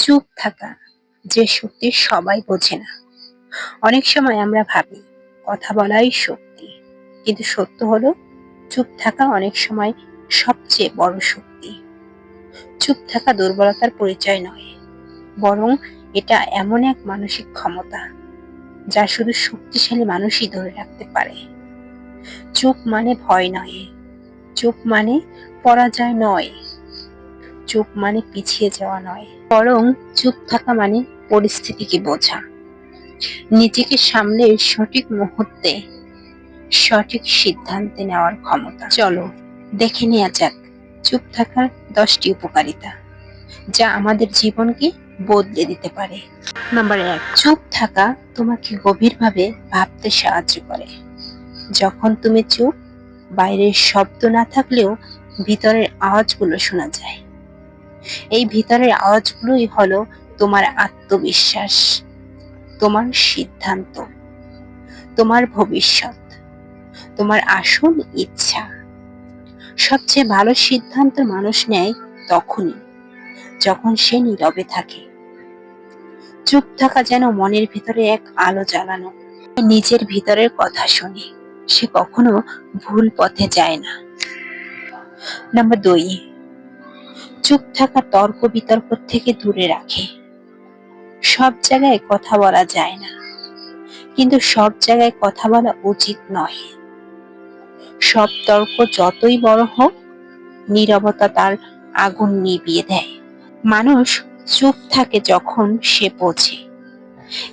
চুপ থাকা যে শক্তি সবাই বোঝে না। অনেক সময় আমরা ভাবি কথা বলাই শক্তি, কিন্তু সত্য হলো চুপ থাকা অনেক সময় সবচেয়ে বড় শক্তি। চুপ থাকা দুর্বলতার পরিচয় নয়, বরং এটা এমন এক মানসিক ক্ষমতা যা শুধু শক্তিশালী মানুষই ধরে রাখতে পারে। চুপ মানে ভয় নয়, চুপ মানে পরাজয় নয়, চুপ মানে পিছিয়ে যাওয়া নয়, বরং চুপ থাকা মানে পরিস্থিতিকে বোঝা, নিজেকে সামলে সঠিক মুহূর্তে সঠিক সিদ্ধান্তে নেওয়ার ক্ষমতা। চলো দেখে নেওয়া যাক চুপ থাকার 10টি উপকারিতা, যা আমাদের জীবনকে বদলে দিতে পারে। নাম্বার 1, চুপ থাকা তোমাকে গভীরভাবে ভাবতে সাহায্য করে। যখন তুমি চুপ, বাইরের শব্দ না থাকলেও ভিতরের আওয়াজগুলো শোনা যায়। এই ভিতরের আওয়াজগুলোই হলো তোমার আত্মবিশ্বাস, তোমার সিদ্ধান্ত, তোমার ভবিষ্যৎ, তোমার আসল ইচ্ছা। সবচেয়ে ভালো সিদ্ধান্ত মানুষ নেয় তখনই যখন সে নীরবে থাকে। চুপ থাকা যেন মনের ভিতরে এক আলো জ্বালানো, নিজের ভিতরের কথা শুনে সে কখনো ভুল পথে যায় না। নাম্বার 2, চুপ থাকা তর্ক বিতর্ক থেকে দূরে রাখে। সব জায়গায় কথা বলা যায় না, কিন্তু সব জায়গায় কথা বলা উচিত নয়। সব তর্ক যতই বড় হোক, নীরবতা তার আগুন নিভিয়ে দেয়। মানুষ চুপ থাকে যখন সে বোঝে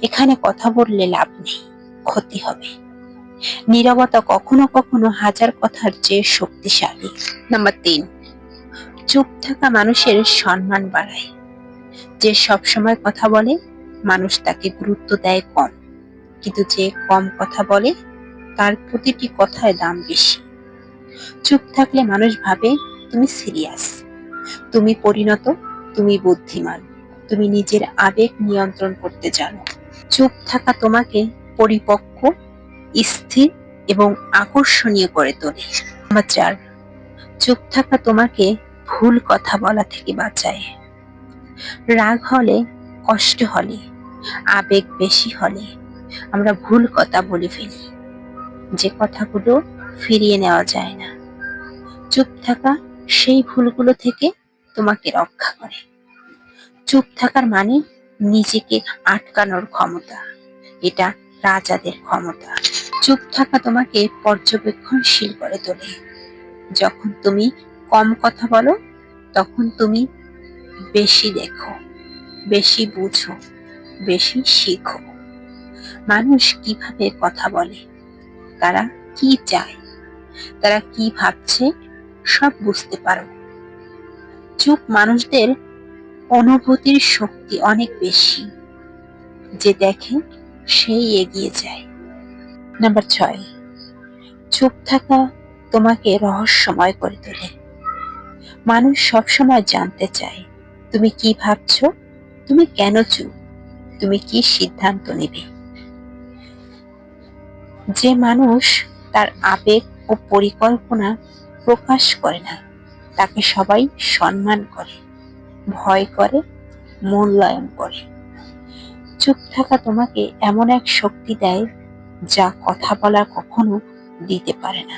এখানে কথা বললে লাভ নেই, ক্ষতি হবে। নীরবতা কখনো কখনো হাজার কথার চেয়ে শক্তিশালী। নাম্বার 3, চুপ থাকা মানুষের সম্মান বাড়ায়। যে সব সময় কথা বলে মানুষ তাকে গুরুত্ব দেয় কম, কিন্তু যে কম কথা বলে তার প্রতিটি কথায় দাম বেশি। চুপ থাকলে মানুষ ভাবে তুমি সিরিয়াস, তুমি পরিণত, তুমি বুদ্ধিমান, তুমি নিজের আবেগ নিয়ন্ত্রণ করতে জানো। চুপ থাকা তোমাকে পরিপক্ক, স্থির এবং আকর্ষণীয় করে তোলে। নাম্বার 4, চুপ থাকা তোমাকে ভুল কথা বলা থেকে বাঁচায়। রাগ হলে, কষ্ট হলে, আবেগ বেশি হলে আমরা ভুল কথা বলে ফেলি, যে কথাগুলো ফিরিয়ে নেওয়া যায় না। চুপ থাকা সেই ভুলগুলো থেকে তোমাকে রক্ষা করে। চুপ থাকার মানে নিজেকে আটকানোর ক্ষমতা, এটা রাজাদের ক্ষমতা। চুপ থাকা তোমাকে পর্যবেক্ষণশীল করে তোলে। যখন তুমি কম কথা বলো, তখন তুমি বেশি দেখো, বেশি বুঝো, বেশি শিখো। মানুষ কিভাবে কথা বলে, তারা কি চায়, তারা কি ভাবছে, সব বুঝতে পারো। চুপ মানুষদের অনুভূতির শক্তি অনেক বেশি, যে দেখে সেই এগিয়ে যায়। নাম্বার 6, চুপ থাকা তোমাকে রহস্যময় করে তোলে। মানুষ সবসময় জানতে চায় তুমি কি ভাবছো, তুমি কেন চুপ, তুমি কি সিদ্ধান্ত নেবে। যে মানুষ তার আবেগ ও পরিকল্পনা প্রকাশ করে না, তাকে সবাই সম্মান করে, ভয় করে, মূল্যায়ন করে। চুপ থাকা তোমাকে এমন এক শক্তি দেয় যা কথা বলা কখনো দিতে পারে না।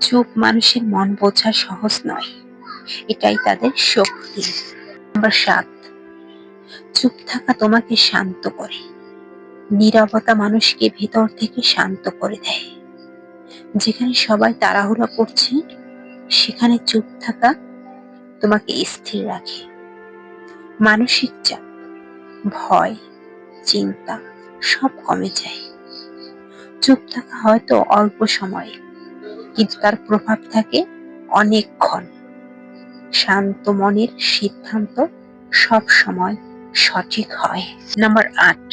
চুপ মানুষের মন বোঝা সহজ নয়, এটাই তাদের শক্তি। নাম্বার 7, চুপ থাকা তোমাকে শান্ত করে। নীরবতা মানুষকে ভেতর থেকে শান্ত করে দেয়। যেখানে সবাই তাড়াহুড়া করছে, সেখানে চুপ থাকা তোমাকে স্থির রাখে। মানসিক চাপ, ভয়, চিন্তা সব কমে যায়। চুপ থাকা হয়তো অল্প সময়, কিন্তু তার প্রভাব থাকে অনেকক্ষণ। শান্ত মনের সিদ্ধান্ত সব সময় সঠিক হয়। নাম্বার 8,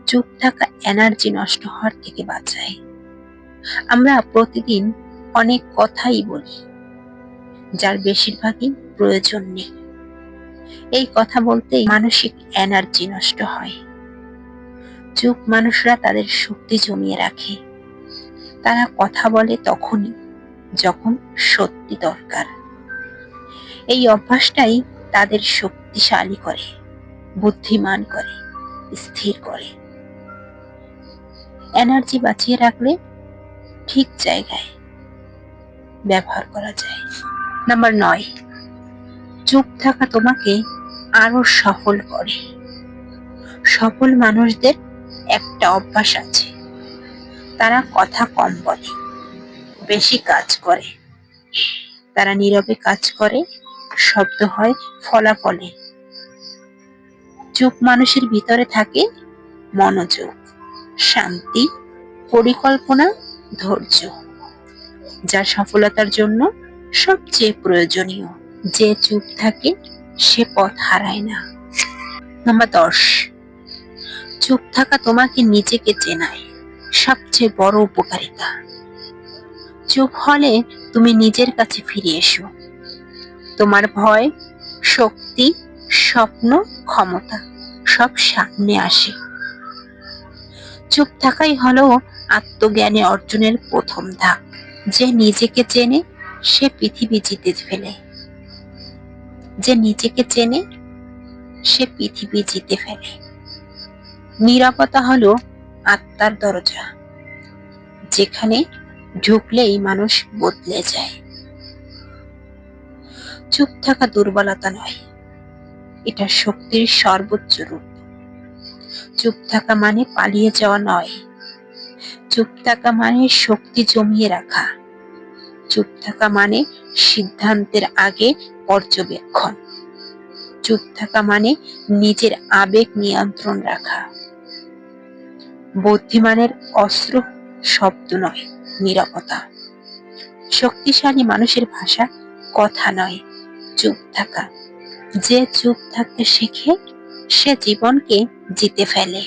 চুপ থাকা এনার্জি নষ্ট হওয়ার থেকে বাঁচায়। আমরা প্রতিদিন অনেক কথাই বলি, যার বেশিরভাগই প্রয়োজন নেই। এই কথা বলতেই মানসিক এনার্জি নষ্ট হয়। চুপ মানুষরা তাদের শক্তি জমিয়ে রাখে। তারা কথা বলে তখনই যখন সত্যি দরকার। এই অভ্যাসটাই তাদের শক্তিশালী করে। বুদ্ধিমান করে, স্থির করে। এনার্জি বাঁচিয়ে রাখলে ঠিক জায়গায় ব্যবহার করা যায়। নাম্বার 9, চুপ থাকা তোমাকে আরো সফল করে। সফল মানুষদের একটা অভ্যাস আছে, তারা কথা কম বলে, বেশি কাজ করে। তারা নীরবে কাজ করে, শব্দ হয় ফলাফলে। চুপ মানুষের ভিতরে থাকে মনোযোগ, শান্তি, পরিকল্পনা, ধৈর্য, যা সফলতার জন্য সবচেয়ে প্রয়োজনীয়। যে চুপ থাকে সে পথ হারায় না। নাম্বার 10, চুপ থাকা তোমাকে নিজেকে চেনায়। সবচেয়ে বড় উপকারিতা। চুপ হলে তুমি নিজের কাছে ফিরে এসো। তোমার ভয়, শক্তি, স্বপ্ন, ক্ষমতা সব সামনে আসে। চুপ থাকাই হলো আত্মজ্ঞানে অর্জনের প্রথম ধাপ। যে নিজেকে চেনে সে পৃথিবী জিতে ফেলে। যে নিজেকে চেনে সে পৃথিবী জিতে ফেলে। নীরবতা হলো আত্মার দরজা, যেখানে ঢুকলেই মানুষ বদলে যায়। চুপ থাকা দুর্বলতা নয়, এটা শক্তির সর্বোচ্চ রূপ। চুপ থাকা মানে পালিয়ে যাওয়া নয়। চুপ থাকা মানে শক্তি জমিয়ে রাখা। চুপ থাকা মানে সিদ্ধান্তের আগে পর্যবেক্ষণ। চুপ থাকা মানে নিজের আবেগ নিয়ন্ত্রণ রাখা। বুদ্ধিমানের অস্ত্র শব্দ নয়, নীরবতা। শক্তিশালী মানুষের ভাষা কথা নয়, চুপ থাকা। যে চুপ থাকতে শেখে সে জীবনকে জিতে ফেলে।